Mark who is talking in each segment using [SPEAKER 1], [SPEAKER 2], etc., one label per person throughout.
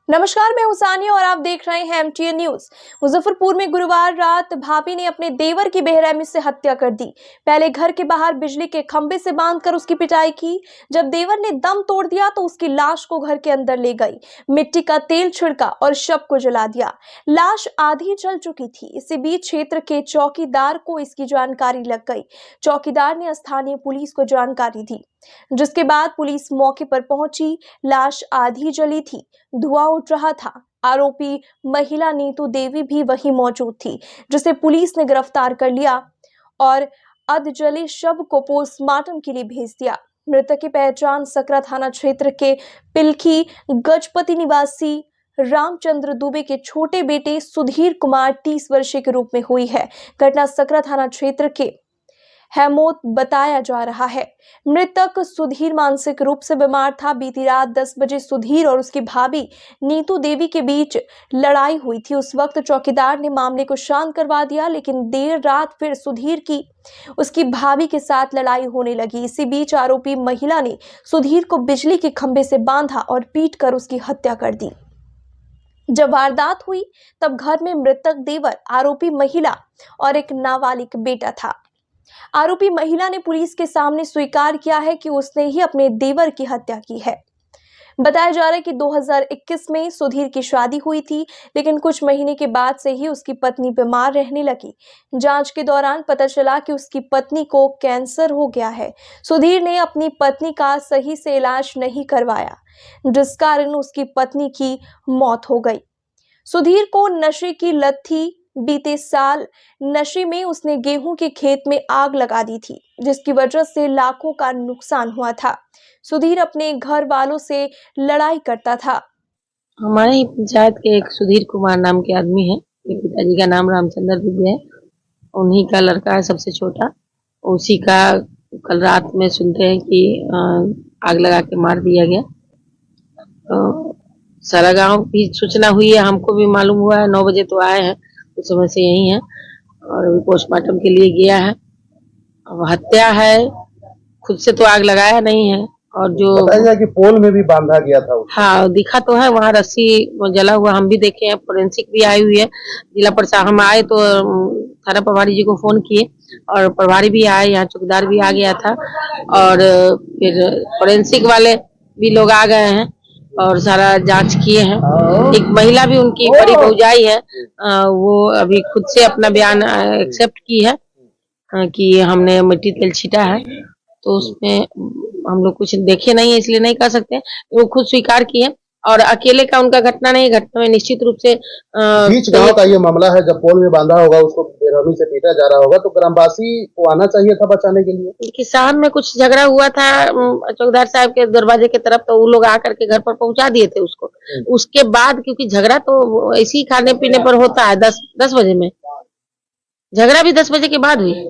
[SPEAKER 1] नमस्कार, मैं हुसानी और आप देख रहे हैं MTN न्यूज। मुजफ्फरपुर में गुरुवार रात भाभी ने अपने देवर की बेरहमी से हत्या कर दी। पहले घर के बाहर बिजली के खंभे से बांधकर उसकी पिटाई की। जब देवर ने दम तोड़ दिया तो उसकी लाश को घर के अंदर ले गई, मिट्टी का तेल छिड़का और शव को जला दिया। लाश आधी जल चुकी थी। इसी बीच क्षेत्र के चौकीदार को इसकी जानकारी लग गई। चौकीदार ने स्थानीय पुलिस को जानकारी दी, जिसके बाद पुलिस मौके पर पहुंची। लाश आधी जली थी, धुआं उठ रहा था। आरोपी महिला नीतू देवी भी वहीं मौजूद थी, जिसे पुलिस ने गिरफ्तार कर लिया और अधजले शव को पोस्टमार्टम के लिए भेज दिया। मृतक की पहचान सकरा थाना क्षेत्र के पिलखी गजपति निवासी रामचंद्र दुबे के छोटे बेटे सुधीर कुमार 30 वर्षीय के रूप में हुई है। घटना सकरा थाना क्षेत्र के हेमोत बताया जा रहा है। मृतक सुधीर मानसिक रूप से बीमार था। बीती रात 10 बजे सुधीर और उसकी भाभी नीतू देवी के बीच लड़ाई हुई थी। उस वक्त चौकीदार ने मामले को शांत करवा दिया, लेकिन देर रात फिर सुधीर की उसकी भाभी के साथ लड़ाई होने लगी। इसी बीच आरोपी महिला ने सुधीर को बिजली के खंभे से बांधा और पीटकर उसकी हत्या कर दी। जब वारदात हुई तब घर में मृतक देवर, आरोपी महिला और एक नाबालिग बेटा था। आरोपी महिला ने पुलिस के सामने स्वीकार किया है कि उसने ही अपने देवर की हत्या की है। बताया जा रहा है कि 2021 में सुधीर की शादी हुई थी, लेकिन कुछ महीने के बाद से ही उसकी पत्नी बीमार रहने लगी। जांच के दौरान पता चला कि उसकी पत्नी को कैंसर हो गया है। सुधीर ने अपनी पत्नी का सही से इलाज नहीं करवाया, जिस कारण उसकी पत्नी की मौत हो गई। सुधीर को नशे की लत थी। बीते साल नशे में उसने गेहूं के खेत में आग लगा दी थी, जिसकी वजह से लाखों का नुकसान हुआ था। सुधीर अपने घर वालों से लड़ाई करता था।
[SPEAKER 2] हमारे ही पंचायत के एक सुधीर कुमार नाम के आदमी है। पिताजी का नाम रामचंद्र दुबे है। उन्हीं का लड़का है सबसे छोटा। उसी का कल रात में सुनते हैं कि आग लगा के मार दिया गया। तो सारा गांव की सूचना हुई है, हमको भी मालूम हुआ है। 9 बजे तो आए हैं, उस समय से यही है और पोस्टमार्टम के लिए गया है। अब हत्या है, खुद से तो आग लगाया नहीं है। और जो
[SPEAKER 3] बताया कि पोल में भी बांधा गया था उसको।
[SPEAKER 2] हाँ, दिखा तो है वहाँ रस्सी जला हुआ, हम भी देखे हैं। फोरेंसिक भी आई हुई है। जिला प्रशासन हम आए तो थाना प्रभारी जी को फोन किए और प्रभारी भी आए, यहाँ चौकीदार भी आ गया था और फिर फोरेंसिक वाले भी लोग आ गए हैं और सारा जांच किए हैं। एक महिला भी उनकी बड़ी भौजाई है, वो अभी खुद से अपना बयान एक्सेप्ट की है कि हमने मिट्टी तेल छीटा है। तो उसमें हम लोग कुछ देखे नहीं है, इसलिए नहीं कह सकते। वो खुद स्वीकार किए और अकेले का उनका घटना नहीं, घटना में निश्चित रूप से
[SPEAKER 3] बीच गांव का ये मामला है। जब पोल में बांधा होगा, उसको बेरहमी से पीटा जा रहा होगा, तो ग्रामवासी को आना चाहिए था बचाने के लिए।
[SPEAKER 2] किसान में कुछ झगड़ा हुआ था चौकीदार साहब के दरवाजे की तरफ, तो वो लोग आकर के घर पर पहुंचा दिए थे उसको। उसके बाद क्योंकि झगड़ा तो ऐसी खाने पीने पर होता है 10 बजे में, झगड़ा भी 10 बजे के बाद हुई।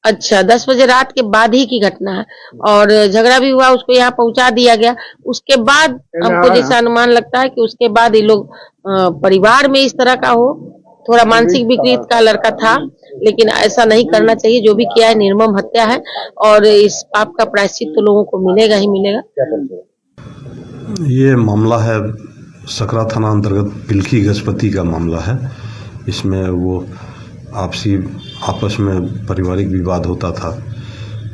[SPEAKER 2] अच्छा, 10 बजे रात के बाद ही की घटना है और झगड़ा भी हुआ, उसको यहाँ पहुंचा दिया गया। उसके बाद हमको जैसा अनुमान लगता है कि उसके बाद ये लोग परिवार में इस तरह का हो, थोड़ा मानसिक विकृत का लड़का था, लेकिन ऐसा नहीं करना चाहिए। जो भी किया है निर्मम हत्या है और इस पाप का प्रायश्चित तो लोगों को मिलेगा ही मिलेगा।
[SPEAKER 4] ये मामला है सकरा थाना अंतर्गत पिलखी गजपति का मामला है। इसमें वो आपस में पारिवारिक विवाद होता था।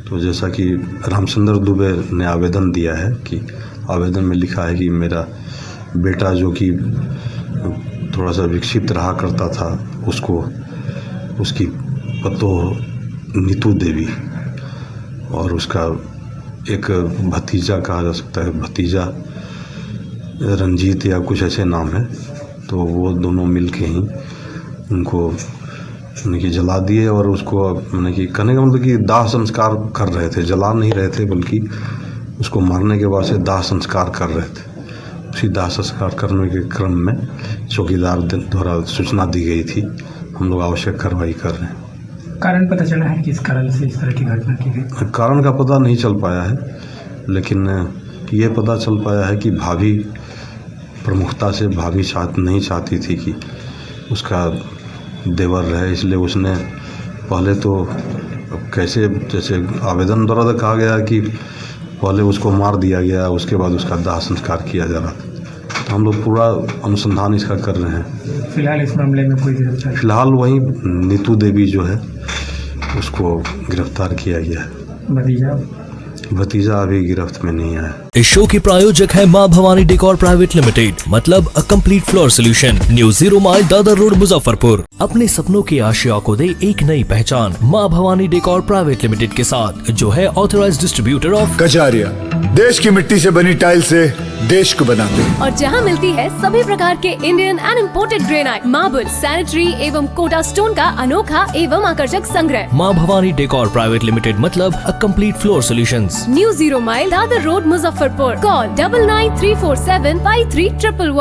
[SPEAKER 4] तो जैसा कि रामचंद्र दुबे ने आवेदन दिया है कि आवेदन में लिखा है कि मेरा बेटा जो कि थोड़ा सा विक्षिप्त रहा करता था, उसको उसकी पतोह नीतू देवी और उसका एक भतीजा कहा जा सकता है, भतीजा रंजीत या कुछ ऐसे नाम है। तो वो दोनों मिलके ही उनको जला दिए और उसको मैंने कि कहने का मतलब कि दाह संस्कार कर रहे थे। जला नहीं रहे थे, बल्कि उसको मारने के बाद से दाह संस्कार कर रहे थे। उसी दाह संस्कार करने के क्रम में चौकीदार द्वारा सूचना दी गई थी। हम लोग आवश्यक कार्रवाई कर रहे हैं।
[SPEAKER 5] कारण पता चला है किस कारण से इस तरह की घटना की गई?
[SPEAKER 4] कारण का पता नहीं चल पाया है, लेकिन ये पता चल पाया है कि भाभी प्रमुखता से भाभी नहीं चाहती थी कि उसका देवर रहे, इसलिए उसने पहले तो कैसे जैसे आवेदन द्वारा तो कहा गया कि पहले उसको मार दिया गया, उसके बाद उसका दाह संस्कार किया जा रहा था। हम लोग पूरा अनुसंधान इसका कर रहे हैं।
[SPEAKER 5] फिलहाल इस मामले में कोई गिरफ्तार?
[SPEAKER 4] फिलहाल वही नीतू देवी जो है उसको गिरफ्तार किया गया है। भतीजा अभी गिरफ्त में नहीं आया।
[SPEAKER 6] इस शो के प्रायोजक है माँ भवानी डेकोर प्राइवेट लिमिटेड, मतलब a complete floor solution, new 0 mile Dadar road Muzaffarpur. अपने सपनों की आशिया को दे एक नई पहचान माँ भवानी डेकोर प्राइवेट लिमिटेड के साथ, जो है ऑथराइज्ड डिस्ट्रीब्यूटर ऑफ
[SPEAKER 7] कजारिया। देश की मिट्टी से बनी टाइल से देश को बनाते हैं।
[SPEAKER 8] और जहां मिलती है सभी प्रकार के Indian and imported granite, marble, sanitary एवं कोटा स्टोन का अनोखा एवं आकर्षक संग्रह।
[SPEAKER 6] माँ भवानी डेकोर प्राइवेट लिमिटेड, मतलब a complete floor solutions,
[SPEAKER 8] new 0 mile Dadar road Muzaffarpur. Call 9934753111।